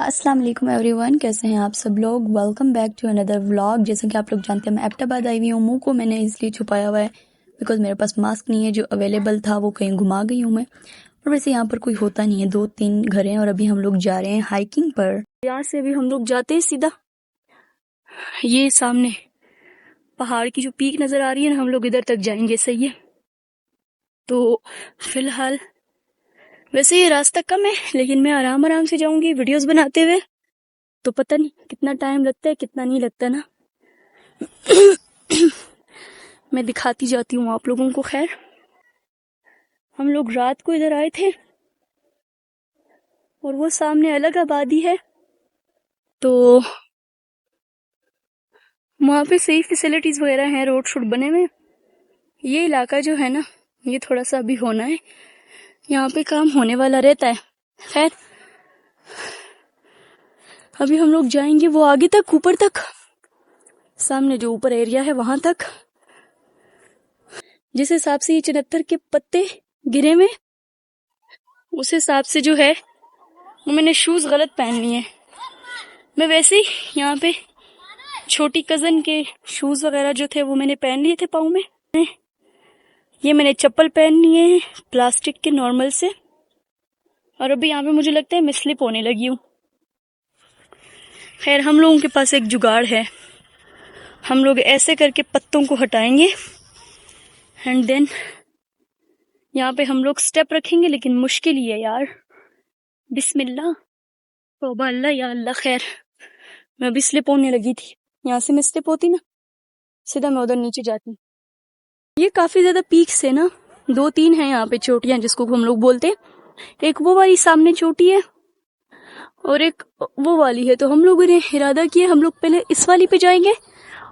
अस्सलाम वालेकुम एवरीवन, कैसे हैं आप सब लोग। Welcome back to another vlog. जैसे कि आप लोग जानते हैं मैं एबटाबाद आई हुई हूँ। मुंह को मैंने इसलिए छुपाया हुआ है बिकॉज मेरे पास मास्क नहीं है, जो अवेलेबल था वो कहीं घुमा गई हूँ मैं। और वैसे यहाँ पर कोई होता नहीं है, 2-3 घर हैं और अभी हम लोग जा रहे हैं हाइकिंग पर। यहाँ से अभी हम लोग जाते हैं सीधा, ये सामने पहाड़ की जो पीक नजर आ रही है ना, हम लोग इधर तक जाएंगे। सही है। तो फिलहाल वैसे ये रास्ता कम है लेकिन मैं आराम आराम से जाऊंगी वीडियोस बनाते हुए, तो पता नहीं कितना टाइम लगता है कितना नहीं लगता ना। मैं दिखाती जाती हूँ आप लोगों को। खैर, हम लोग रात को इधर आए थे और वो सामने अलग आबादी है, तो वहाँ पे सही फैसिलिटीज वगैरह हैं, रोड शोड बने हुए। ये इलाका जो है ना, ये थोड़ा सा अभी होना है, यहाँ पे काम होने वाला रहता है। खैर, अभी हम लोग जाएंगे वो आगे तक, ऊपर तक, सामने जो ऊपर एरिया है वहां तक। जिस हिसाब से ये 74 के पत्ते गिरे में, उस हिसाब से जो है वो मैंने शूज गलत पहन लिए। मैं वैसे ही यहाँ पे छोटी कजन के शूज वगैरह जो थे वो मैंने पहन लिए थे पाँव में। ये मैंने चप्पल पहन लिए हैं प्लास्टिक के नॉर्मल से, और अभी यहाँ पे मुझे लगता है मैं स्लिप होने लगी हूँ। खैर, हम लोगों के पास एक जुगाड़ है, हम लोग ऐसे करके पत्तों को हटाएंगे एंड देन यहाँ पे हम लोग स्टेप रखेंगे, लेकिन मुश्किल ही है यार। बिस्मिल्लाह, तौबा अल्लाह या अल्लाह। खैर, मैं अभी स्लिप होने लगी थी, यहाँ से मैं स्लिप होती ना सीधा मैं उधर नीचे जाती। ये काफी ज्यादा पीक्स है ना, 2-3 है यहाँ पे चोटियां जिसको हम लोग बोलते। एक वो वाली सामने चोटी है और एक वो वाली है, तो हम लोगों ने इरादा किया हम लोग पहले इस वाली पे जाएंगे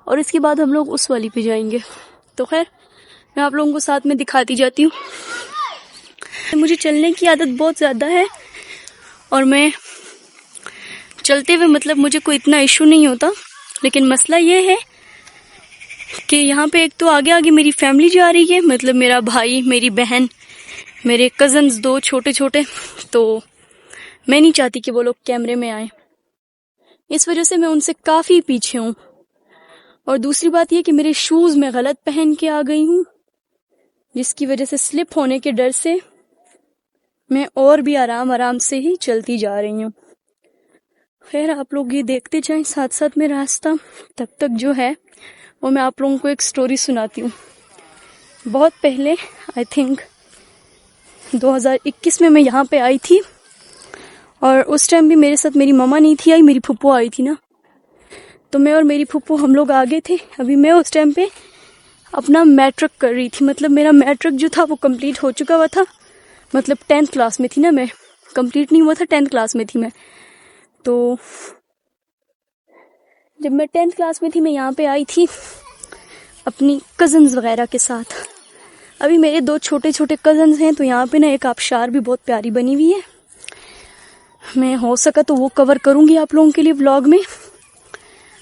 और इसके बाद हम लोग उस वाली पे जाएंगे। तो खैर, मैं आप लोगों को साथ में दिखाती जाती हूँ। मुझे चलने की आदत बहुत ज्यादा है और मैं चलते हुए मतलब मुझे कोई इतना इशू नहीं होता, लेकिन मसला ये है कि यहाँ पे एक तो आगे आगे मेरी फैमिली जा रही है, मतलब मेरा भाई, मेरी बहन, मेरे कजन्स 2 छोटे छोटे, तो मैं नहीं चाहती कि वो लोग कैमरे में आए, इस वजह से मैं उनसे काफी पीछे हूँ। और दूसरी बात ये कि मेरे शूज मैं गलत पहन के आ गई हूँ, जिसकी वजह से स्लिप होने के डर से मैं और भी आराम आराम से ही चलती जा रही हूँ। खैर, आप लोग ये देखते जाएं साथ साथ में रास्ता। तब तक जो है वो मैं आप लोगों को एक स्टोरी सुनाती हूँ। बहुत पहले, आई थिंक 2021 में मैं यहाँ पे आई थी, और उस टाइम भी मेरे साथ मेरी मम्मा नहीं थी आई, मेरी फुप्पो आई थी ना। तो मैं और मेरी फुप्पो हम लोग आगे थे। अभी मैं उस टाइम पे अपना मैट्रिक कर रही थी, मतलब मेरा मैट्रिक जो था वो कंप्लीट हो चुका हुआ था, मतलब 10th क्लास में थी ना मैं, कंप्लीट नहीं हुआ था, 10th क्लास में थी मैं। तो जब मैं 10th क्लास में थी मैं यहाँ पे आई थी अपनी कजन्स वगैरह के साथ। अभी मेरे 2 छोटे छोटे कजन्स हैं, तो यहाँ पे ना एक आबशार भी बहुत प्यारी बनी हुई है, मैं हो सका तो वो कवर करूंगी आप लोगों के लिए व्लॉग में,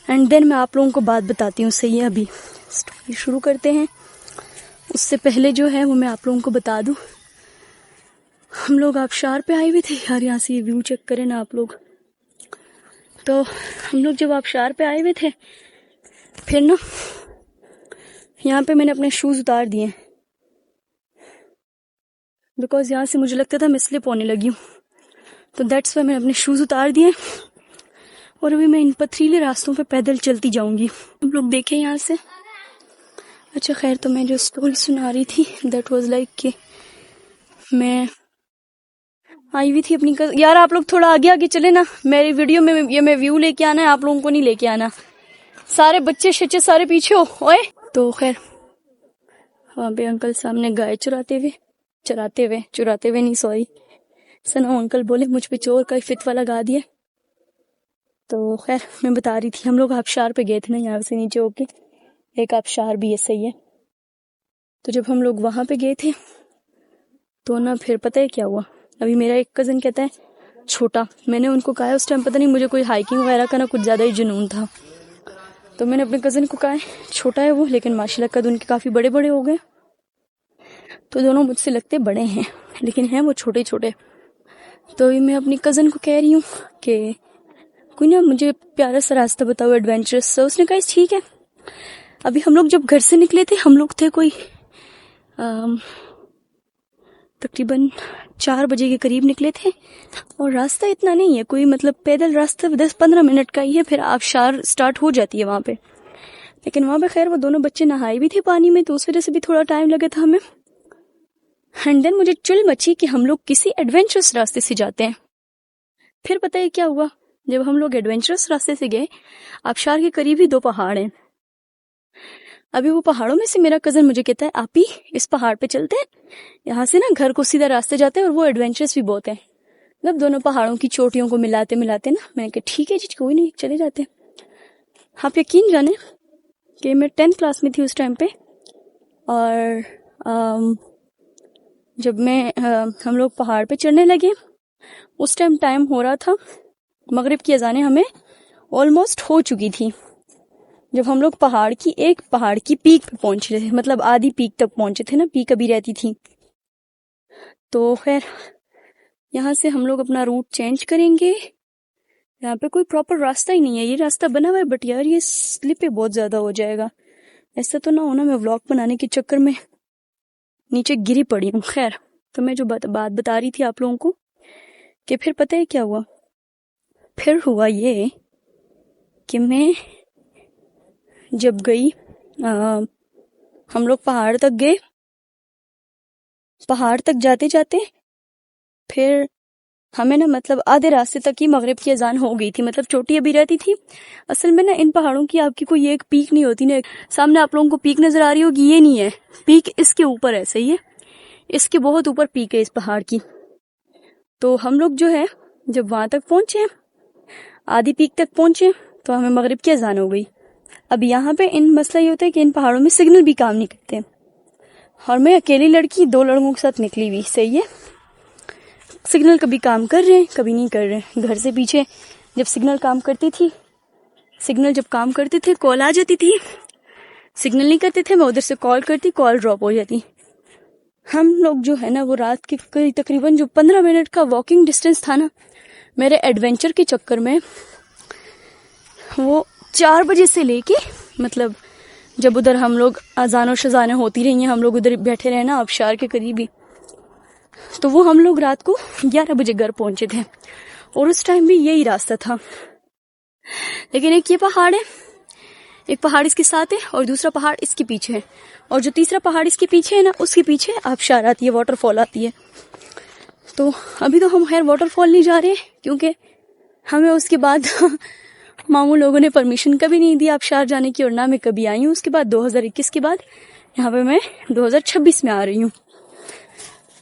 एंड देन मैं आप लोगों को बात बताती हूँ। सही है, अभी स्टोरी शुरू करते हैं। उससे पहले जो है वो मैं आप लोगों को बता दूं, हम लोग आबशार पे आए हुए थे यार। यहाँ से ये व्यू चेक करें ना आप लोग। तो हम लोग जब आबशार पे आए हुए थे, फिर ना यहाँ पे मैंने अपने शूज उतार दिए बिकॉज यहाँ से मुझे लगता था मैं स्लिप होने लगी हूँ, तो दैट्स वाई मैंने अपने शूज उतार दिए और अभी मैं इन पथरीले रास्तों पे पैदल चलती जाऊंगी। हम लोग देखें यहाँ से। अच्छा खैर, तो मैं जो स्टोरी सुना रही थी दैट वाज लाइक कि मैं आई हुई थी अपनी यार आप लोग थोड़ा आगे आगे चले ना, मेरी वीडियो में ये मैं व्यू लेके आना है, आप लोगों को नहीं लेके आना। सारे बच्चे शच्चे सारे पीछे हो ओए। तो खैर, वहाँ पे अंकल सामने गाय चुराते हुए नहीं, सॉरी सना, अंकल बोले मुझ पे चोर का फितवा लगा दिया। तो खैर, मैं बता रही थी हम लोग आबशार पे गए थे ना, यहाँ से नीचे होके एक आबशार भी है। सही है। तो जब हम लोग वहां पे गए थे तो ना फिर पता है क्या हुआ। अभी मेरा एक कजन कहता है छोटा, मैंने उनको कहा उस टाइम पता नहीं मुझे कोई हाइकिंग वगैरह का ना कुछ ज्यादा ही जुनून था, तो मैंने अपने कजन को कहा छोटा है वो, लेकिन माशाल्लाह कद उनके काफी बड़े बड़े हो गए, तो दोनों मुझसे लगते बड़े हैं लेकिन हैं वो छोटे छोटे। तो मैं अपनी कजन को कह रही हूँ कि कोई ना मुझे प्यारा सा रास्ता बताओ एडवेंचरस। तो उसने कहा ठीक है। अभी हम लोग जब घर से निकले थे, हम लोग थे कोई तकरीबन 4 बजे के करीब निकले थे, और रास्ता इतना नहीं है कोई, मतलब पैदल रास्ता 10-15 मिनट का ही है, फिर आबशार स्टार्ट हो जाती है वहाँ पे। लेकिन वहाँ पे खैर वो दोनों बच्चे नहाए भी थे पानी में, तो उस वजह से भी थोड़ा टाइम लगा था हमें। एंड देन मुझे चुल मची कि हम लोग किसी एडवेंचरस रास्ते से जाते हैं। फिर पता है क्या हुआ, जब हम लोग एडवेंचरस रास्ते से गए, आबशार के करीब ही 2 पहाड़ हैं। अभी वो पहाड़ों में से मेरा कजन मुझे कहता है आप ही इस पहाड़ पे चलते हैं, यहाँ से ना घर को सीधा रास्ते जाते हैं और वो एडवेंचरस भी बहुत है। मतलब दोनों पहाड़ों की चोटियों को मिलाते मिलाते ना, मैंने कहा ठीक है जी कोई नहीं चले जाते हैं। आप यकीन जाने कि मैं 10th क्लास में थी उस टाइम पे, और जब हम लोग पहाड़ पे चढ़ने लगे, उस टाइम हो रहा था मगरिब की अजानें हमें ऑलमोस्ट हो चुकी थी। जब हम लोग पहाड़ की पीक पे पहुंचे थे, मतलब आधी पीक तक पहुंचे थे ना, पीक अभी रहती थी। तो खैर यहाँ से हम लोग अपना रूट चेंज करेंगे। यहाँ पे कोई प्रॉपर रास्ता ही नहीं है, ये रास्ता बना हुआ है बट यार ये स्लिप बहुत ज्यादा हो जाएगा। ऐसा तो ना होना मैं व्लॉग बनाने के चक्कर में नीचे गिरी पड़ी हूँ। खैर तो मैं जो बात बता रही थी आप लोगों को कि फिर पता है क्या हुआ। फिर हुआ ये कि मैं जब गई, हम लोग पहाड़ तक गए। पहाड़ तक जाते जाते फिर हमें ना, मतलब आधे रास्ते तक ही मगरिब की अजान हो गई थी, मतलब चोटी अभी रहती थी। असल में ना इन पहाड़ों की आपकी कोई एक पीक नहीं होती ना। सामने आप लोगों को पीक नजर आ रही होगी, ये नहीं है पीक, इसके ऊपर है, सही है, इसके बहुत ऊपर पीक है इस पहाड़ की। तो हम लोग जो है जब वहां तक पहुंचे, आधी पीक तक पहुंचे, तो हमें मगरिब की अजान हो गई। अब यहाँ पे इन मसला ये होता है कि इन पहाड़ों में सिग्नल भी काम नहीं करते, और मैं अकेली लड़की 2 लड़कों के साथ निकली हुई, सही है। सिग्नल कभी काम कर रहे हैं कभी नहीं कर रहे हैं। घर से पीछे जब सिग्नल काम करती थी, सिग्नल जब काम करते थे कॉल आ जाती थी, सिग्नल नहीं करते थे मैं उधर से कॉल करती, कॉल ड्रॉप हो जाती। हम लोग जो है ना वो रात के तकरीबन जो 15 मिनट का वॉकिंग डिस्टेंस था ना, मेरे एडवेंचर के चक्कर में वो 4 बजे से लेके, मतलब जब उधर हम लोग अजान और शजाने होती रही हैं, हम लोग उधर बैठे रहे ना आबशार के करीब ही, तो वो हम लोग रात को 11 बजे घर पहुंचे थे। और उस टाइम भी यही रास्ता था। लेकिन एक ये पहाड़ है, एक पहाड़ इसके साथ है और दूसरा पहाड़ इसके पीछे है, और जो तीसरा पहाड़ इसके पीछे है ना, उसके पीछे आबशार आती है, वाटरफॉल आती है। तो अभी तो हम खैर वाटरफॉल नहीं जा रहे क्योंकि हमें उसके बाद मामू लोगों ने परमिशन कभी नहीं दी आबशार जाने की, और ना मैं कभी आई हूँ उसके बाद। 2021 के बाद यहाँ पे मैं 2026 में आ रही हूँ।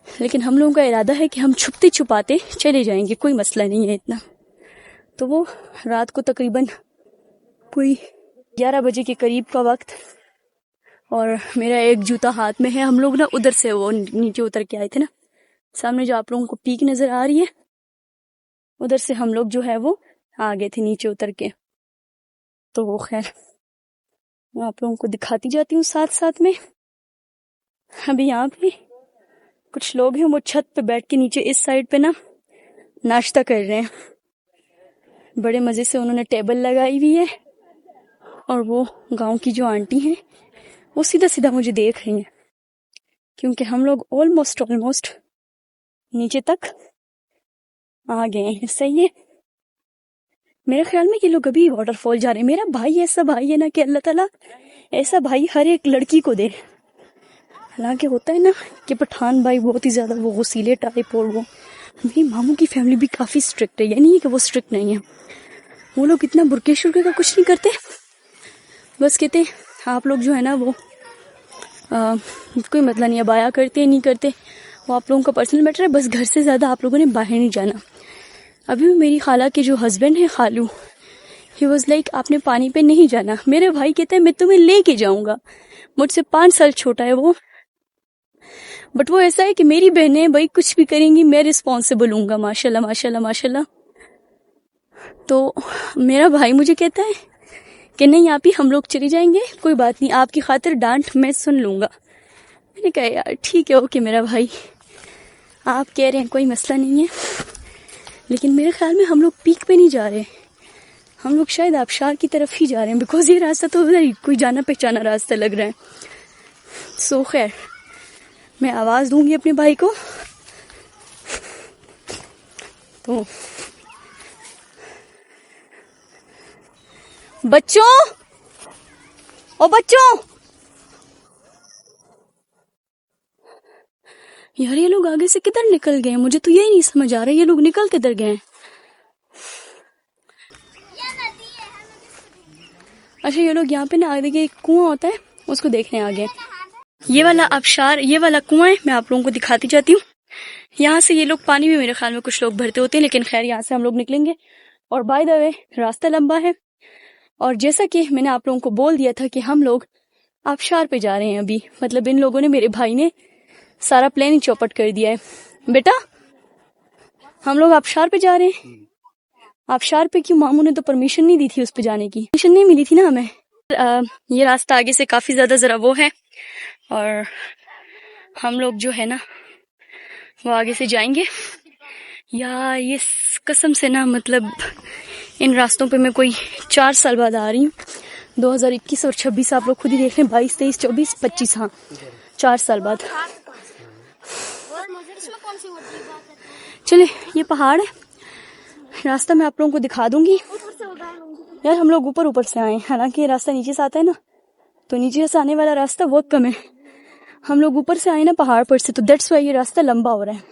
लेकिन हम लोगों का इरादा है कि हम छुपते छुपाते चले जाएंगे, कोई मसला नहीं है इतना। तो वो रात को तकरीबन कोई 11 बजे के करीब का वक्त, और मेरा एक जूता हाथ में है। हम लोग ना उधर से वो नीचे उतर के आए थे ना, सामने जो आप लोगों को पीक नजर आ रही है, उधर से हम लोग जो है वो आ गए थे नीचे उतर के। तो वो खैर मैं आप लोगों को दिखाती जाती हूँ साथ साथ में। अभी यहाँ पे कुछ लोग हैं, वो छत पे बैठ के नीचे इस साइड पे ना नाश्ता कर रहे हैं। बड़े मजे से उन्होंने टेबल लगाई हुई है, और वो गांव की जो आंटी हैं वो सीधा सीधा मुझे देख रही हैं, क्योंकि हम लोग ऑलमोस्ट नीचे तक आ गए हैं, सही है। मेरे ख्याल में ये लोग अभी वाटरफॉल जा रहे हैं। मेरा भाई ऐसा भाई है ना कि अल्लाह ताला ऐसा भाई हर एक लड़की को दे। हालांकि होता है ना कि पठान भाई बहुत ही ज्यादा वो वसीले टाइप, और वो मेरी मामू की फैमिली भी काफी स्ट्रिक्ट है, ये नहीं है कि वो स्ट्रिक्ट नहीं है। वो लोग इतना बुरके शुरके का कुछ नहीं करते, बस कहते आप लोग जो है ना वो कोई मतलब नहीं, अबाया करते नहीं करते वो आप लोगों का पर्सनल मैटर है, बस घर से ज्यादा आप लोगों ने बाहर नहीं जाना। अभी मेरी खाला के जो हस्बैंड है खालू, ही वॉज लाइक आपने पानी पे नहीं जाना। मेरे भाई कहते हैं मैं तुम्हें लेके जाऊंगा, मुझसे 5 साल छोटा है वो, बट वो ऐसा है कि मेरी बहनें भाई कुछ भी करेंगी मैं रिस्पॉन्सिबल हूँगा, माशाल्लाह माशाल्लाह माशाल्लाह। तो मेरा भाई मुझे कहता है कि नहीं आप ही हम लोग चले जाएंगे, कोई बात नहीं, आपकी खातिर डांट मैं सुन लूंगा। मैंने कहा यार ठीक है ओके मेरा भाई, आप कह रहे हैं कोई मसला नहीं है। लेकिन मेरे ख्याल में हम लोग पीक पे नहीं जा रहे, हम लोग शायद आबशार की तरफ ही जा रहे हैं, बिकॉज ये रास्ता तो उधर ही कोई जाना पहचाना रास्ता लग रहा है। सो खैर, मैं आवाज दूंगी अपने भाई को। तो बच्चों, ओ बच्चों, यार ये लोग आगे से किधर निकल गए? मुझे तो यही नहीं समझ आ रहा है, ये लोग निकल किधर गए? अच्छा, ये लोग यहाँ पे ना आगे एक कुआं होता है, उसको देखने आ गए। ये वाला आबशार, ये वाला कुआं है, मैं आप लोगों को दिखाती जाती हूँ। यहाँ से ये लोग पानी में मेरे ख्याल में कुछ लोग भरते होते हैं, लेकिन खैर यहाँ से हम लोग निकलेंगे। और बाय द वे, रास्ता लंबा है, और जैसा कि मैंने आप लोगों को बोल दिया था कि हम लोग आबशार पे जा रहे हैं अभी। मतलब इन लोगों ने, मेरे भाई ने सारा प्लान ही चौपट कर दिया है। बेटा, हम लोग आबशार पे जा रहे हैं। आबशार पे क्यों? मामू ने तो परमिशन नहीं दी थी उस पे जाने की, परमिशन नहीं मिली थी ना हमें। ये रास्ता आगे से काफी ज्यादा जरा वो है, और हम लोग जो है ना वो आगे से जाएंगे। या ये कसम से ना, मतलब इन रास्तों पे मैं कोई 4 साल बाद आ रही हूँ। 2021 और 26 आप लोग खुद ही देख लें, 22, 23, 24, 25, हाँ 4 साल बाद। चले, ये पहाड़ है, रास्ता मैं आप लोगों को दिखा दूंगी। यार हम लोग ऊपर से आए, हालांकि ये रास्ता नीचे से आता है ना, तो नीचे से आने वाला रास्ता बहुत कम है। हम लोग ऊपर से आए ना पहाड़ पर से, तो दैट्स वाई ये रास्ता लंबा हो रहा है।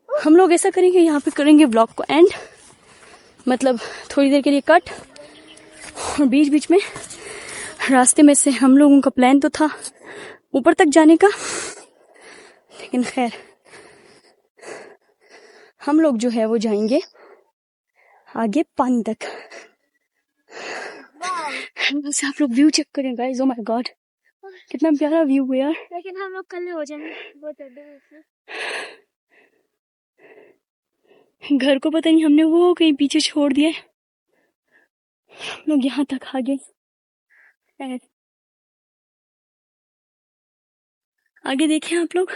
हम लोग ऐसा करेंगे, यहाँ पे करेंगे ब्लॉग को एंड, मतलब थोड़ी देर के लिए कट, और बीच बीच में रास्ते में से हम लोगों का प्लान तो था ऊपर तक जाने का, लेकिन खैर हम लोग जो है वो जाएंगे आगे पानी तक। से आप लोग व्यू चेक करें गाइस, ओ माय गॉड, कितना प्यारा व्यू है यार। लेकिन हम लोग कल हो जाएंगे बहुत घर को पता नहीं हमने वो कहीं पीछे छोड़ दिया है, हम लोग यहाँ तक आ गए। आगे देखें आप लोग,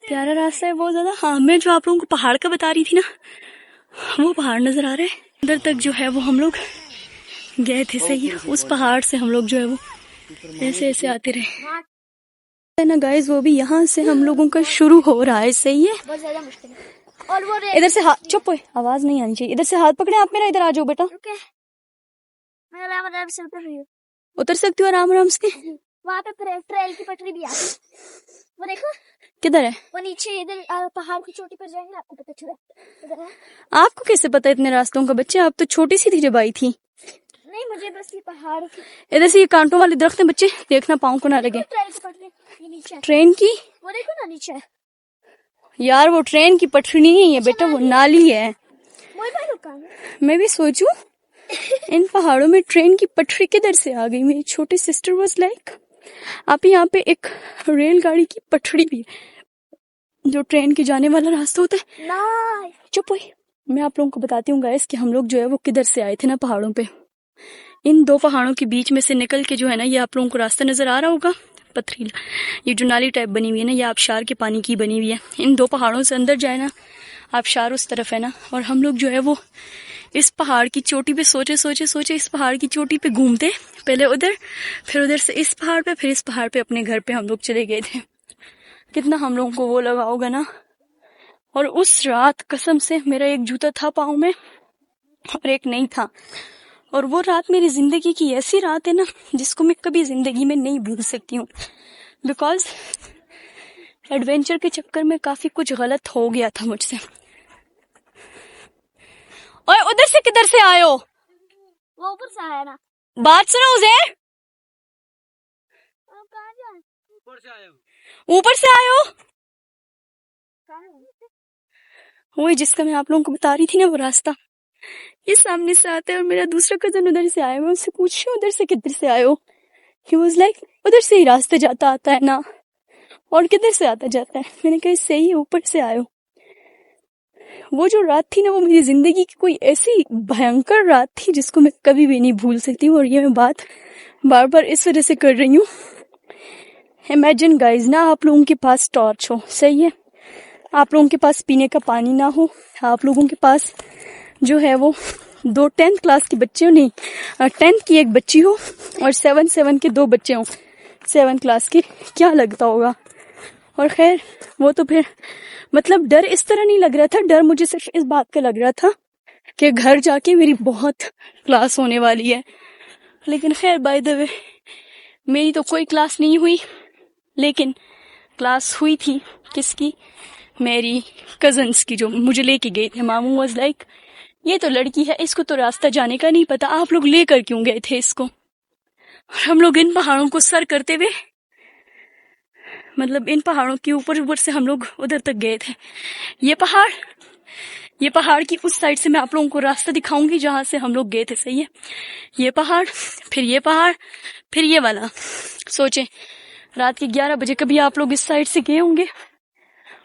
प्यारा रास्ता है बहुत ज्यादा। हाँ, मैं जो आप लोगों को पहाड़ का बता रही थी ना, वो पहाड़ नजर आ रहा है। अंदर तक जो है वो हम लोग गए थे, सही है। उस पहाड़ से हम लोग जो है वो ऐसे ऐसे आते रहे है ना गाइस। वो भी यहाँ से हम लोगों का शुरू हो रहा है, सही है। बहुत ज्यादा मुश्किल है। और वो इधर से हाथ, चुप हो, आवाज नहीं आनी चाहिए। इधर से हाथ पकड़े आप मेरा, इधर आ जाओ बेटा। मैं आराम से उतर रही हूँ। उतर सकती हो आराम आराम से। वहाँ पे ट्रेल की पटरी भी आती, वो देखो किधर है? वो नीचे, इधर पहाड़ की चोटी पर जाएंगे, आपको पता चला। इधर है। आपको कैसे पता इतने रास्तों का? बच्चे आप तो छोटी सी थी जब आई थी। नहीं, मुझे बस ये पहाड़ की, इधर से ये कांटों वाले दरख्त है बच्चे, देखना पाँव को ना लगे। ट्रेन की पटरी ये नीचे, ट्रेन की, वो देखो ना नीचे है। यार वो ट्रेन की पटरी नहीं है बेटा, वो नाली है। मैं भी सोचूं इन पहाड़ों में ट्रेन की पटरी किधर से आ गई। मेरी छोटी सिस्टर वाज लाइक, आप यहाँ पे एक रेलगाड़ी की पटरी भी है, जो ट्रेन के जाने वाला रास्ता होता है। चुप हो, मैं आप लोगों को बताती हूँ गाइस कि हम लोग जो है वो किधर से आए थे ना पहाड़ों पे। इन 2 पहाड़ों के बीच में से निकल के जो है ना, ये आप लोगों को रास्ता नजर आ रहा होगा पथरीला, ये जो नाली टाइप बनी हुई है ना, ये आबशार के पानी की बनी हुई है। इन 2 पहाड़ों से अंदर जाए ना, आबशार उस तरफ है ना, और हम लोग जो है वो इस पहाड़ की चोटी पे सोचे इस पहाड़ की चोटी पे घूमते, पहले उधर, फिर उधर से इस पहाड़ पे, फिर इस पहाड़ पे अपने घर पे हम लोग चले गए थे। कितना हम लोगों को वो लगा होगा ना। और उस रात कसम से मेरा एक जूता था पाँव में और एक नहीं था, और वो रात मेरी जिंदगी की ऐसी रात है ना जिसको मैं कभी जिंदगी में नहीं भूल सकती हूँ, बिकॉज एडवेंचर के चक्कर में काफी कुछ गलत हो गया था मुझसे। और उधर से किधर से आए हो? वो ऊपर से आया ना। बात सुनो उज़ैर, कहाँ जाए? ऊपर से आए हो? वही जिसका मैं आप लोगों को बता रही थी ना, वो रास्ता ये सामने से आता है, और मेरा दूसरा कजन उधर से आया। मैं उससे पूछ रही हूँ उधर से किधर से आए हो? ही वाज लाइक, उधर से ही रास्ते जाता आता है ना, और किधर से आता जाता है? मैंने कहा सही है, ऊपर से आए हो। वो जो रात थी ना, वो मेरी जिंदगी की कोई ऐसी भयंकर रात थी जिसको मैं कभी भी नहीं भूल सकती हूँ। और ये मैं बात बार बार इस वजह से कर रही हूँ, इमेजिन गाइज ना, आप लोगों के पास टॉर्च हो, सही है, आप लोगों के पास पीने का पानी ना हो, आप लोगों के पास जो है वो दो 10th क्लास की बच्चे हो, नहीं 10th की एक बच्ची हो और 7 के 2 बच्चे हो 7 क्लास के, क्या लगता होगा। और खैर वो तो फिर मतलब डर इस तरह नहीं लग रहा था, डर मुझे सिर्फ इस बात का लग रहा था कि घर जाके मेरी बहुत क्लास होने वाली है। लेकिन खैर बाय द वे मेरी तो कोई क्लास नहीं हुई, लेकिन क्लास हुई थी किसकी, मेरी कजन्स की, जो मुझे लेके गए थे। मामू वाज लाइक ये तो लड़की है, इसको तो रास्ता जाने का नहीं पता, आप लोग लेकर क्यों गए थे इसको। और हम लोग इन पहाड़ों को सर करते हुए, मतलब इन पहाड़ों के ऊपर ऊपर से हम लोग उधर तक गए थे। ये पहाड़ की उस साइड से मैं आप लोगों को रास्ता दिखाऊंगी जहां से हम लोग गए थे, सही है। ये पहाड़, फिर ये पहाड़, फिर ये वाला। सोचे रात के 11 बजे कभी आप लोग इस साइड से गए होंगे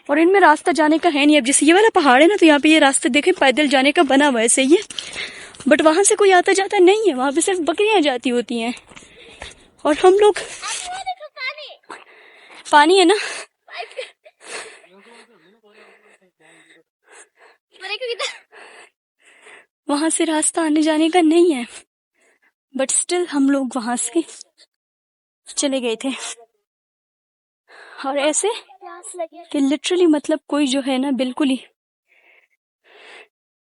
और इनमें रास्ता जाने का है नहीं। अब जैसे ये वाला पहाड़ है ना, तो यहाँ पे ये रास्ते देखें पैदल जाने का बना हुआ है, सही है, बट वहां से कोई आता जाता नहीं है, वहां पे सिर्फ बकरियां जाती होती हैं। और हम लोग, पानी है ना, वहां से रास्ता आने जाने का नहीं है, बट स्टिल हम लोग वहां से चले गए थे। और ऐसे कि लिटरली मतलब कोई जो है ना बिल्कुल ही,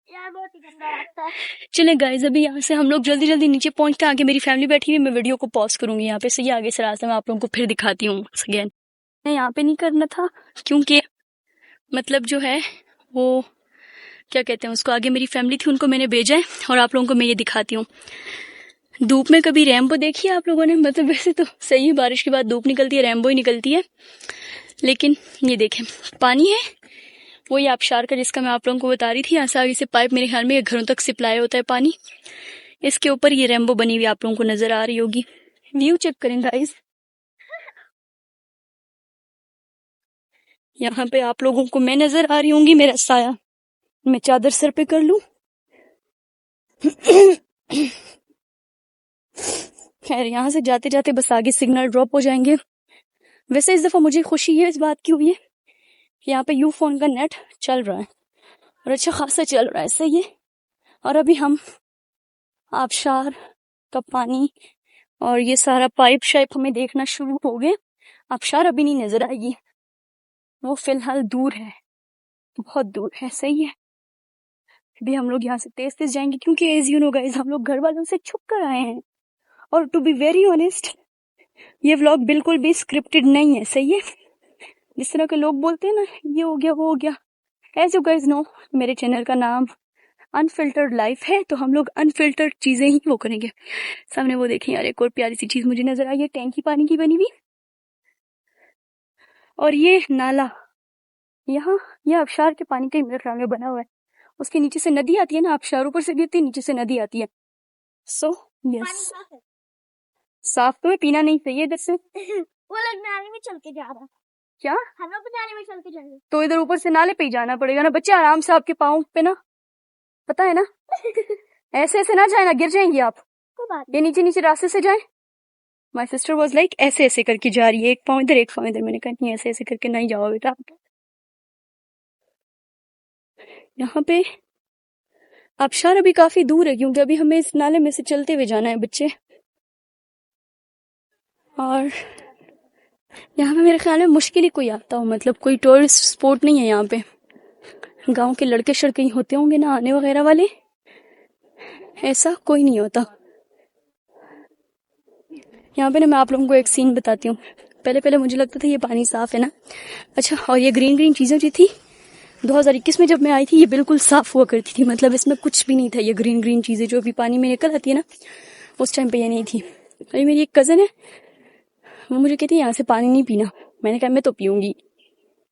यार बहुत ही गंदा रास्ता है। चले गाइस अभी यहाँ से हम लोग जल्दी जल्दी नीचे पहुंचते हैं। आगे मेरी फैमिली बैठी हुई, मैं वीडियो को पॉज करूंगी यहाँ पे, सही आगे से रास्ता मैं आप लोगों को फिर दिखाती हूँ अगेन। यहाँ पे नहीं करना था क्योंकि मतलब जो है वो क्या कहते हैं उसको, आगे मेरी फैमिली थी उनको मैंने भेजा है और आप लोगों को मैं ये दिखाती हूँ। धूप में कभी रैम्बो देखी है आप लोगों ने, मतलब वैसे तो सही है बारिश के बाद धूप निकलती है रैम्बो ही निकलती है, लेकिन ये देखें पानी है वही आबशार का जिसका मैं आप लोगों को बता रही थी। यहाँ से आगे से पाइप मेरे ख्याल में घरों तक सप्लाई होता है पानी, इसके ऊपर ये रैम्बो बनी हुई आप लोगों को नजर आ रही होगी। व्यू चेक करें गाइस, यहाँ पे आप लोगों को मैं नजर आ रही होंगी, मेरा साया मैं चादर सर पे कर लूं। खैर यहाँ से जाते जाते बस आगे सिग्नल ड्रॉप हो जाएंगे। वैसे इस दफा मुझे खुशी है इस बात की हुई है कि यहाँ पे यू फोन का नेट चल रहा है और अच्छा खासा चल रहा है, सही है। और अभी हम आबशार का पानी और ये सारा पाइप शाइप हमें देखना शुरू हो गए। आबशार अभी नहीं नजर आएगी, वो फिलहाल दूर है, बहुत दूर है, सही है। अभी हम लोग यहाँ से तेज तेज जाएंगे क्योंकि एज यू नो गाइस हम लोग घर वालों से छुप कर आए हैं। और टू बी वेरी ऑनेस्ट ये व्लॉग बिल्कुल भी स्क्रिप्टेड नहीं है, सही है। जिस तरह के लोग बोलते हैं ना ये हो गया वो हो गया, एज यू गाइस नो मेरे चैनल का नाम अनफिल्टर्ड लाइफ है, तो हम लोग अनफिल्टर्ड चीजें ही वो करेंगे। सामने वो देखें यार एक और प्यारी सी चीज मुझे नजर आई है, टैंकी पानी की बनी हुई। और ये नाला यहाँ यह आबशार के पानी का ही मेरे ख्याल में बना हुआ है, उसके नीचे से नदी आती है ना, आबशार ऊपर से गिरती है नीचे से नदी आती है। सो यस साफ तो है, पीना नहीं चाहिए इधर से। वो लोग नाले में चल के जा रहा है, क्या हम लोग भी नाले में चल के जाएंगे तो इधर ऊपर से नाले पे ही जाना पड़ेगा ना बच्चे, आराम से आपके पाँव पे ना, पता है ना ऐसे ऐसे ना जाए ना, गिर जाएंगी आप। कोई बात ये नीचे नीचे रास्ते से जाए। माई सिस्टर वॉज लाइक ऐसे ऐसे करके जा रही है, एक पाँव इधर एक पाँव इधर। मैंने कहा नहीं ऐसे ऐसे करके नहीं जाओ बेटा। यहाँ पे आबशार अभी काफी दूर है क्योंकि अभी हमें इस नाले में से चलते हुए जाना है बच्चे। और यहाँ पे मेरे ख्याल में मुश्किल ही कोई आता हो, मतलब कोई टूरिस्ट स्पॉट नहीं है यहाँ पे। गांव के लड़के शड़के ही होते होंगे ना आने वगैरह वाले, ऐसा कोई नहीं होता यहाँ पे ना। मैं आप लोगों को एक सीन बताती हूँ। पहले पहले मुझे लगता था ये पानी साफ है ना, अच्छा और ये ग्रीन ग्रीन चीजें जो थी 2021 में जब मैं आई थी ये बिल्कुल साफ हुआ करती थी, मतलब इसमें कुछ भी नहीं था। ये ग्रीन ग्रीन चीजें जो अभी पानी में निकल आती है ना, उस टाइम पे ये नहीं थी। अरे मेरी एक कजन है वो मुझे कहती है यहाँ से पानी नहीं पीना, मैंने कहा मैं तो पीऊंगी।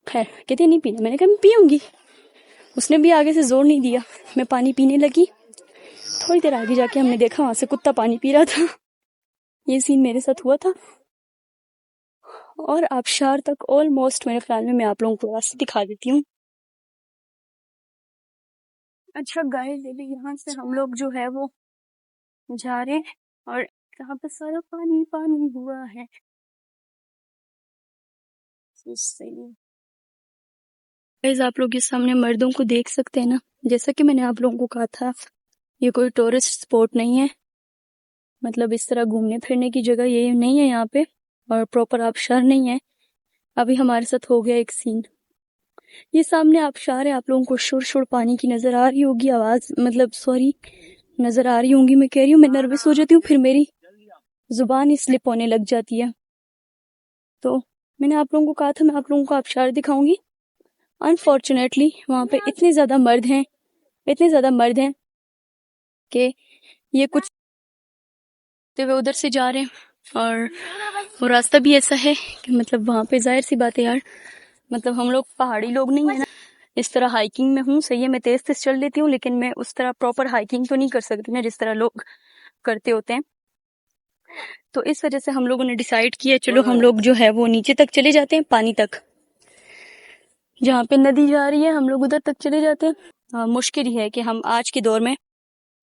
खैर कहती है नहीं पीना, मैंने कहा मैं पीऊंगी। उसने भी आगे से जोर नहीं दिया, मैं पानी पीने लगी। थोड़ी देर आगे जाके हमने देखा वहां से कुत्ता पानी पी रहा था। ये सीन मेरे साथ हुआ था। और आबशार तक ऑलमोस्ट मेरे ख्याल में मैं आप लोगों को रास्ते दिखा देती हूँ। अच्छा गाइस अभी यहाँ से हम लोग जो है वो जा रहे हैं और यहाँ पे सारा पानी पानी हुआ है। गाइस आप लोग ये सामने मर्दों को देख सकते हैं ना, जैसा कि मैंने आप लोगों को कहा था ये कोई टूरिस्ट स्पॉट नहीं है, मतलब इस तरह घूमने फिरने की जगह ये नहीं है यहाँ पे, और प्रॉपर आबशार नहीं है। अभी हमारे साथ हो गया एक सीन। ये सामने आबशार है, आप लोगों को शुर शुर पानी की नजर आ रही होगी, आवाज मतलब सॉरी नजर आ रही होंगी। मैं कह रही हूँ मैं नर्वस हो जाती हूँ, फिर मेरी जुबान ही स्लिप होने लग जाती है। तो मैंने आप लोगों को कहा था मैं आप लोगों को आबशार दिखाऊंगी। अनफॉर्चुनेटली वहां पे इतने ज्यादा मर्द हैं कि ये कुछ वे उधर से जा रहे हैं, और वो रास्ता भी ऐसा है कि मतलब वहां पे जाहिर सी बात है यार, मतलब हम लोग पहाड़ी लोग नहीं है ना, इस तरह हाइकिंग में हूँ सही है, मैं तेज तेज चल लेती हूँ, लेकिन मैं उस तरह प्रॉपर हाइकिंग तो नहीं कर सकती ना जिस तरह लोग करते होते हैं। तो इस वजह से हम लोगों ने डिसाइड किया चलो हम लोग जो है वो नीचे तक चले जाते हैं, पानी तक, जहाँ पे नदी जा रही है हम लोग उधर तक चले जाते हैं। मुश्किल ही है कि हम आज के दौर में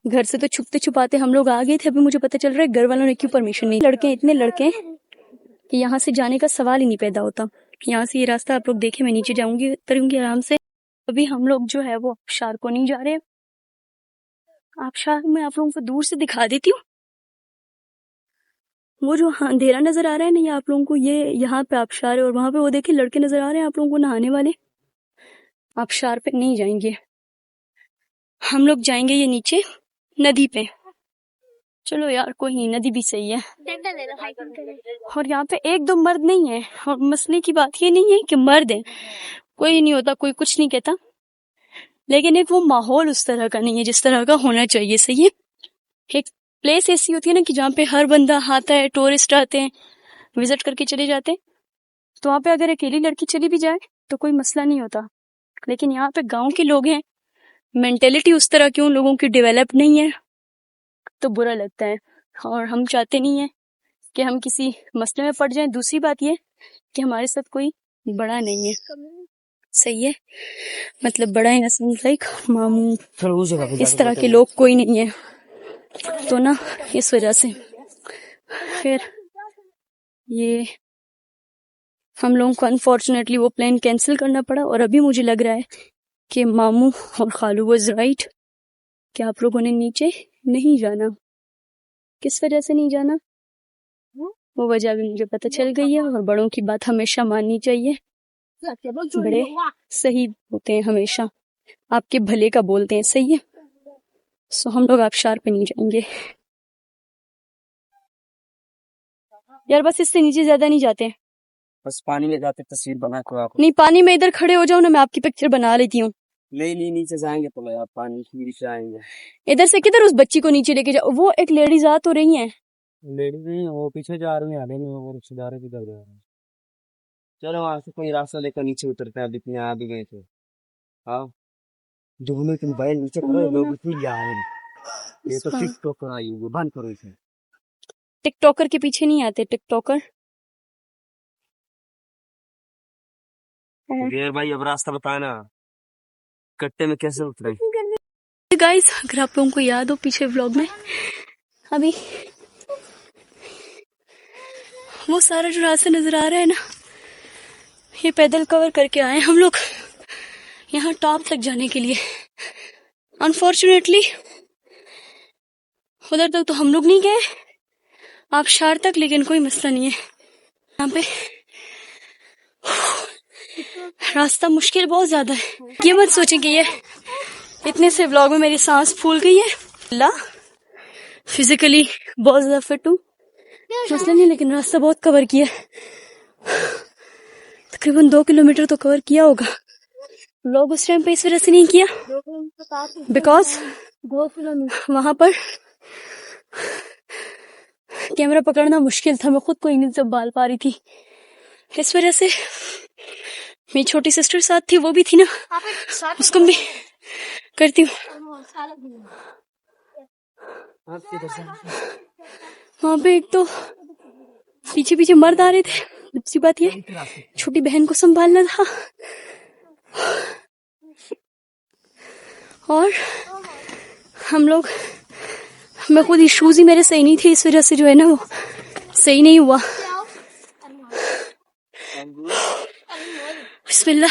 घर से तो छुपते छुपाते हम लोग आ गए थे, अभी मुझे पता चल रहा है घर वालों ने क्यों परमिशन नहीं। लड़के इतने लड़के कि यहाँ से जाने का सवाल ही नहीं पैदा होता। यहाँ से ये रास्ता आप लोग देखे, मैं नीचे जाऊंगी उतरूंगी आराम से। अभी हम लोग जो है वो आबशार को नहीं जा रहे। आबशार मैं आप लोगों को दूर से दिखा देती हूँ, वो जो अंधेरा नजर आ रहा है ना ये आप लोगों को, ये यहाँ पे आबशार है, और वहां पे वो देखे लड़के नजर आ रहे हैं आप लोगों को नहाने वाले। आबशार पे नहीं जाएंगे हम लोग, जाएंगे ये नीचे नदी पे। चलो यार कोई नहीं, नदी भी सही है। और यहाँ पे एक दो मर्द नहीं है, और मसले की बात ये नहीं है कि मर्द है, कोई नहीं होता, कोई कुछ नहीं कहता, लेकिन एक वो माहौल उस तरह का नहीं है जिस तरह का होना चाहिए। सही है, एक प्लेस ऐसी होती है ना कि जहाँ पे हर बंदा आता है, टूरिस्ट आते हैं, विजिट करके चले जाते हैं, तो वहाँ पे अगर अकेली लड़की चली भी जाए तो कोई मसला नहीं होता। लेकिन यहाँ पे गांव के लोग हैं, मेंटेलिटी उस तरह की उन लोगों की डेवलप नहीं है, तो बुरा लगता है, और हम चाहते नहीं है कि हम किसी मसले में पड़ जाएं। दूसरी बात ये कि हमारे साथ कोई बड़ा नहीं है। सही है, मतलब बड़ा है लाइक मामू, इस तरह के लोग कोई नहीं है, तो ना इस वजह से फिर ये हम लोगों को अनफॉर्चुनेटली वो प्लान कैंसिल करना पड़ा। और अभी मुझे लग रहा है कि मामू और खालू वाज राइट कि आप लोगों ने नीचे नहीं जाना। किस वजह से नहीं जाना वो वजह भी मुझे पता चल गई है, और बड़ों की बात हमेशा माननी चाहिए। बड़े सही होते हैं, हमेशा आपके भले का बोलते हैं। सही है, सो हम लोग आबशार पे नहीं जाएंगे यार, बस इससे नीचे ज्यादा नहीं जाते, बस पानी में जाते तस्वीर बना के आप। नहीं पानी में इधर खड़े हो जाओ ना, मैं आपकी पिक्चर बना लेती हूँ। नहीं नीचे जाएंगे तो यार, पानी नीचे आएंगे। इधर से किधर उस बच्ची को नीचे लेके जाओ, वो एक लेडीज आ तो रही है। लेडीज नहीं, वो पीछे जा रही है, आगे में वो रिश्तेदार किधर जा रहे हैं। चलो वहां से कोई रास्ता लेकर नीचे उतरते हैं, अभी इतने आ भी गए थे। हाँ दोनों तुम बैल नीचे करो, लोग इतनी यार ये तो टिकटॉकर आई हुई, बंद करो इसे। टिकटॉकर के पीछे नहीं आते, टिकटॉकर गेर भाई अब रास्ता बताना, कट्टे में कैसे उतरे। गाइस अगर आप लोगों को याद हो पीछे व्लॉग में अभी वो सारा जो रास्ता नजर आ रहा है ना, ये पैदल कवर करके आए हम लोग यहाँ टॉप तक जाने के लिए। अनफॉर्चुनेटली उधर तक तो हम लोग नहीं गए, आबशार तक, लेकिन कोई मसला नहीं है। यहाँ पे रास्ता मुश्किल बहुत ज्यादा है। ये मत सोचें कि ये इतने से व्लॉग में मेरी सांस फूल गई है। अल्लाह फिजिकली बहुत ज्यादा फिट हूँ, मसला नहीं, लेकिन रास्ता बहुत कवर किया, तकरीबन 2 किलोमीटर तो कवर किया होगा। व्लॉग उस टाइम पे इस वजह से नहीं किया बिकॉज वहां पर कैमरा पकड़ना मुश्किल था, मैं खुद को नहीं संभाल पा रही थी, इस वजह से। मेरी छोटी सिस्टर साथ थी, वो भी थी ना, उसको भी करती हूँ। वहां पे एक तो पीछे पीछे मर्द आ रहे थे, दूसरी बात ये छोटी बहन को संभालना था, और हम लोग, मैं खुद ही शूज ही मेरे सही नहीं थे, इस वजह से जो है ना वो सही नहीं हुआ। बिस्मिल्लाह।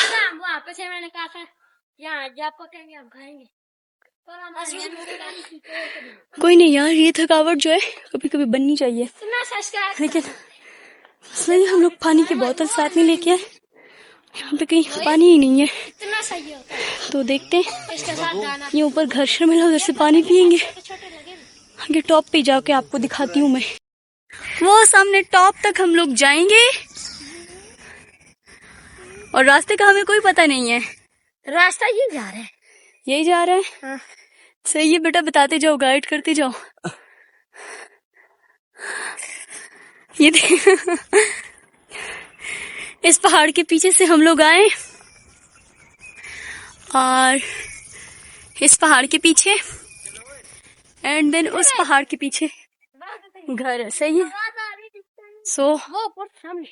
मैंने कहा था यहाँ जब पकेंगे हम खाएंगे। कोई नहीं यार, ये थकावट जो है कभी कभी बननी चाहिए, लेकिन इसलिए हम लोग पानी की बोतल साथ में लेके आए। यहाँ पे कहीं पानी ही नहीं है, तो देखते हैं। ये ऊपर घर्षण मिला, उधर से पानी पियेंगे। आगे टॉप पे जाके आपको दिखाती हूँ मैं। वो सामने टॉप तक हम लोग जाएंगे और रास्ते का हमें कोई पता नहीं है। रास्ता यही जा रहा है, यही जा रहा है। हाँ। सही है बेटा, बताते जाओ, गाइड करते जाओ। ये इस पहाड़ के पीछे से हम लोग आए और इस पहाड़ के पीछे एंड देन उस पहाड़ के पीछे घर है। सही है। सो हम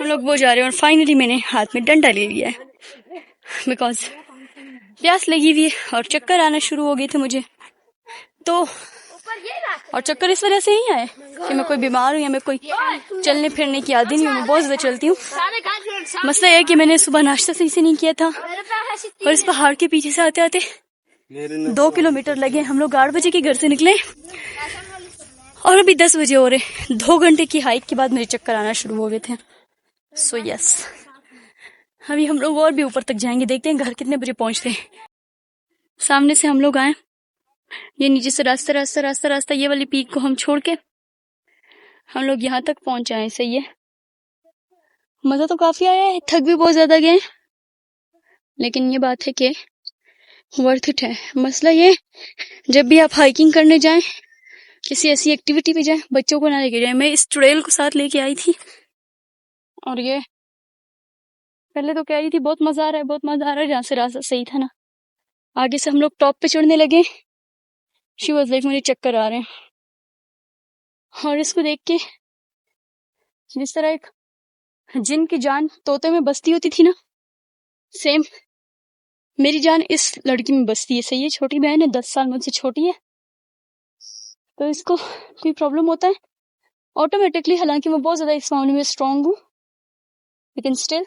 लोग वो जा रहे हैं और फाइनली मैंने हाथ में डंडा ले लिया है बिकॉज प्यास लगी हुई है और चक्कर आना शुरू हो गए थे मुझे। तो और चक्कर इस वजह से नहीं आए कि मैं कोई बीमार हूँ या मैं कोई चलने फिरने की आदि नहीं हूँ, मैं बहुत ज्यादा चलती हूँ। मसला यह है कि मैंने सुबह नाश्ता सही से नहीं किया था और इस पहाड़ के पीछे से आते आते 2 किलोमीटर लगे। हम लोग 8 बजे के घर से निकले और अभी 10 बजे हो रहे। 2 घंटे की हाइक के बाद मेरे चक्कर आना शुरू हो गए थे। सो यस, अभी हम लोग और भी ऊपर तक जाएंगे, देखते हैं घर कितने बजे पहुंचते हैं। सामने से हम लोग आए, ये नीचे से रास्ता रास्ता रास्ता रास्ता, ये वाली पीक को हम छोड़ के हम लोग यहाँ तक पहुंच आए। सही है, मजा तो काफी आया है, थक भी बहुत ज्यादा गए, लेकिन ये बात है कि वर्थ इट है। मसला ये, जब भी आप हाइकिंग करने जाएं, किसी ऐसी एक्टिविटी पे जाएं, बच्चों को ना लेके जाएं। मैं इस ट्रेल को साथ लेके आई थी और ये पहले तो कह रही थी बहुत मजा आ रहा है, बहुत मजा आ रहा है, जहाँ से रास्ता सही था ना। आगे से हम लोग टॉप पे चढ़ने लगे, शी वाज लाइक मुझे चक्कर आ रहे हैं। और इसको देख के जिस तरह एक जिन की जान तोते में बसती होती थी ना, सेम मेरी जान इस लड़की में बसती है। सही है, छोटी बहन है, 10 साल मुझसे छोटी है, तो इसको कोई प्रॉब्लम होता है ऑटोमेटिकली। हालांकि मैं बहुत ज्यादा इस मामले में स्ट्रांग हूँ, लेकिन स्टिल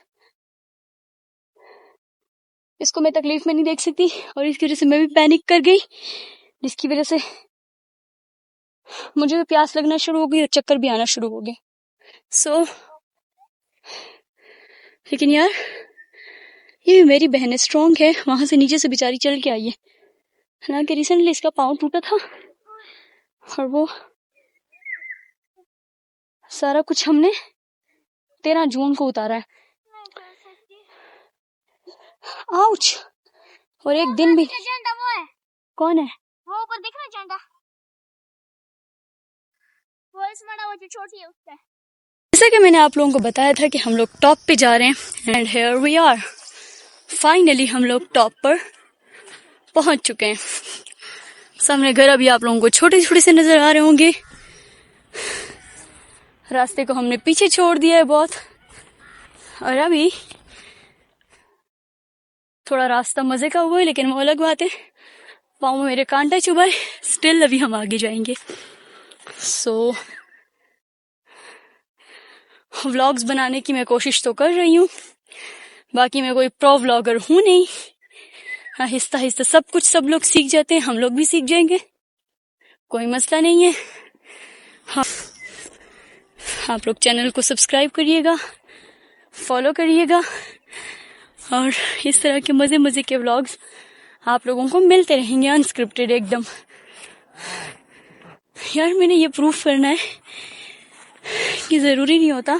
इसको मैं तकलीफ में नहीं देख सकती और इसकी वजह से मैं भी पैनिक कर गई, जिसकी वजह से मुझे भी प्यास लगना शुरू हो गई और चक्कर भी आना शुरू हो गए। सो लेकिन यार ये मेरी बहन है, स्ट्रांग है, वहां से नीचे से बेचारी चल के आई है। हालांकि रिसेंटली इसका पाँव टूटा था और वो सारा कुछ हमने 13 जून को उतारा है। आउच। और एक दिन भी झंडा वो है, कौन है वो ऊपर दिख रहा है झंडा, वो इस मड़ा वो जो छोटी है उसका। जैसा कि मैंने आप लोगों को बताया था कि हम लोग टॉप पे जा रहे हैं and here we are, finally हम लोग टॉप पर पहुंच चुके हैं। सामने घर अभी आप लोगों को छोटे छोटे से नजर आ रहे होंगे। रास्ते को हमने पीछे छोड़ दिया है बहुत, और अभी थोड़ा रास्ता मजे का हुआ है, लेकिन वो अलग बात है, पाँव में मेरे कांटा चुभा है। स्टिल अभी हम आगे जाएंगे। सो व्लॉग्स बनाने की मैं कोशिश तो कर रही हूँ, बाकी मैं कोई प्रो व्लॉगर हूँ नहीं। आहिस्ता आहिस्ता सब कुछ सब लोग सीख जाते हैं, हम लोग भी सीख जाएंगे, कोई मसला नहीं है। हाँ, आप लोग चैनल को सब्सक्राइब करिएगा, फॉलो करिएगा और इस तरह के मजे मजे के व्लॉग्स आप लोगों को मिलते रहेंगे अनस्क्रिप्टेड एकदम। यार मैंने ये प्रूफ करना है कि जरूरी नहीं होता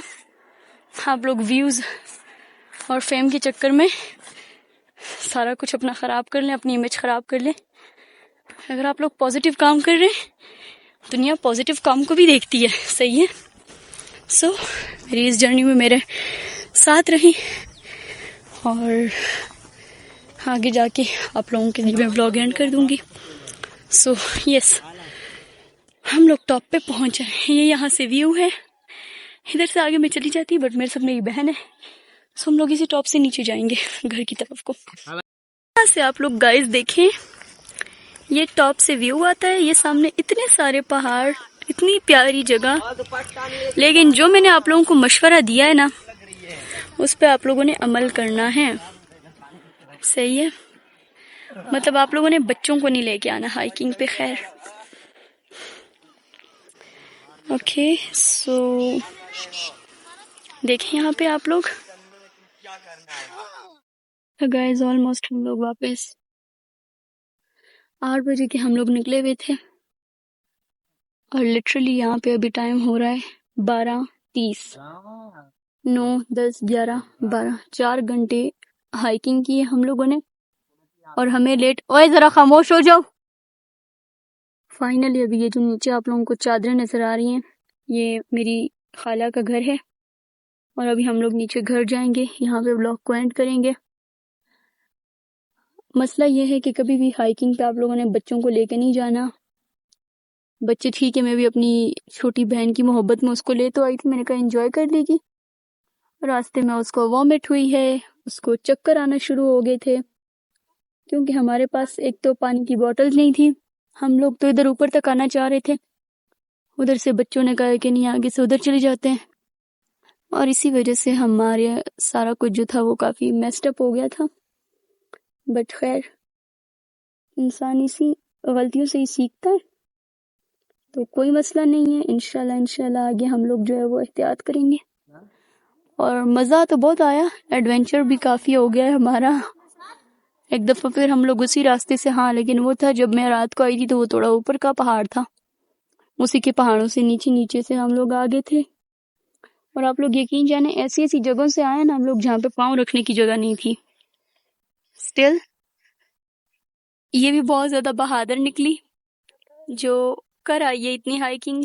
आप लोग व्यूज और फेम के चक्कर में सारा कुछ अपना खराब कर लें, अपनी इमेज खराब कर लें। अगर आप लोग पॉजिटिव काम कर रहे हैं, दुनिया पॉजिटिव काम को भी देखती है। सही है। सो मेरी इस जर्नी में मेरे साथ रही और आगे जाके आप लोगों के लिए मैं व्लॉग एंड कर दूंगी। सो यस, हम लोग टॉप पे पहुंच रहे हैं। ये यहाँ से व्यू है, इधर से आगे मैं चली जाती, बट मेरे साथ मेरी बहन है, सो हम लोग इसी टॉप से नीचे जाएंगे घर की तरफ को। यहाँ से आप लोग गाइस देखें, ये टॉप से व्यू आता है, ये सामने इतने सारे पहाड़, इतनी प्यारी जगह। लेकिन जो मैंने आप लोगों को मशवरा दिया है ना, उस पे आप लोगों ने अमल करना है। सही है। मतलब आप लोगों ने बच्चों को नहीं लेके आना हाइकिंग पे। खैर ओके सो देखें यहाँ पे आप लोग। गाइस ऑलमोस्ट हम लोग वापस 8 बजे के हम लोग निकले हुए थे और लिटरली यहाँ पे अभी टाइम हो रहा है 12:30। 9, 10, 11, 12 4 घंटे हाइकिंग की है हम लोगों ने और हमें लेट। ओए जरा खामोश हो जाओ। फाइनली अभी ये जो नीचे आप लोगों को चादरें नजर आ रही हैं ये मेरी खाला का घर है और अभी हम लोग नीचे घर जाएंगे, यहाँ पे व्लॉग को एंड करेंगे। मसला ये है कि कभी भी हाइकिंग पे आप लोगों ने बच्चों को लेके नहीं जाना। बच्चे ठीक है, मैं भी अपनी छोटी बहन की मोहब्बत में उसको ले तो आई थी, मैंने कहा एंजॉय कर लेगी। रास्ते में उसको वॉमिट हुई है, उसको चक्कर आना शुरू हो गए थे क्योंकि हमारे पास एक तो पानी की बोतल नहीं थी। हम लोग तो इधर ऊपर तक आना चाह रहे थे, उधर से बच्चों ने कहा कि नहीं आगे से उधर चले जाते हैं और इसी वजह से हमारे सारा कुछ जो था वो काफ़ी मेस्ड अप हो गया था। बट खैर इंसान इसी गलतियों से ही सीखता है तो कोई मसला नहीं है। इंशाल्लाह आगे हम लोग जो है वो एहतियात करेंगे। और मज़ा तो बहुत आया, एडवेंचर भी काफ़ी हो गया है हमारा। एक दफ़ा फिर हम लोग उसी रास्ते से, हाँ लेकिन वो था जब मैं रात को आई थी तो वो थोड़ा ऊपर का पहाड़ था, उसी के पहाड़ों से नीचे से हम लोग आगे थे। और आप लोग यकीन जाने ऐसी ऐसी जगहों से आए ना हम लोग जहाँ पे पाँव रखने की जगह नहीं थी। स्टिल ये भी बहुत ज़्यादा बहादुर निकली जो कर आई है इतनी हाइकिंग।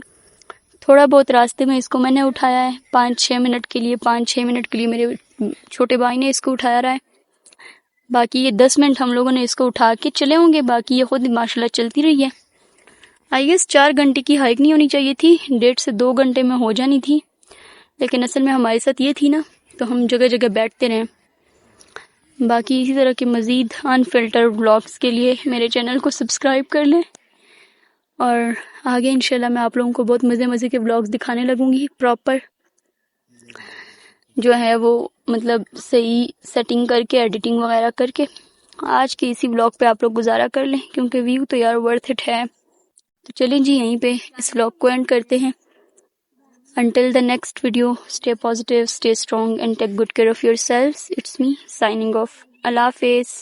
थोड़ा बहुत रास्ते में इसको मैंने उठाया है 5-6 मिनट के लिए मेरे छोटे भाई ने इसको उठाया रहा है। बाकी ये 10 मिनट हम लोगों ने इसको उठा के चले होंगे, बाकी ये खुद माशाल्लाह चलती रही है। आई गेस 4 घंटे की हाइक नहीं होनी चाहिए थी, 1.5 से 2 घंटे में हो जानी थी, लेकिन असल में हमारे साथ ये थी ना तो हम जगह जगह बैठते रहे। बाकी इसी तरह के मज़ीद अनफिल्टर्ड व्लॉग्स के लिए मेरे चैनल को सब्सक्राइब कर लें और आगे इंशाल्लाह मैं आप लोगों को बहुत मज़े के व्लॉग्स दिखाने लगूंगी, प्रॉपर जो है वो मतलब सही सेटिंग करके एडिटिंग वगैरह करके। आज के इसी व्लॉग पे आप लोग गुजारा कर लें क्योंकि व्यू तो यार वर्थ इट है। तो चलें जी यहीं पे इस व्लॉग को एंड करते हैं। Until the next video, stay positive, stay strong and take good care of yourselves. It's me signing off. Allah Hafiz.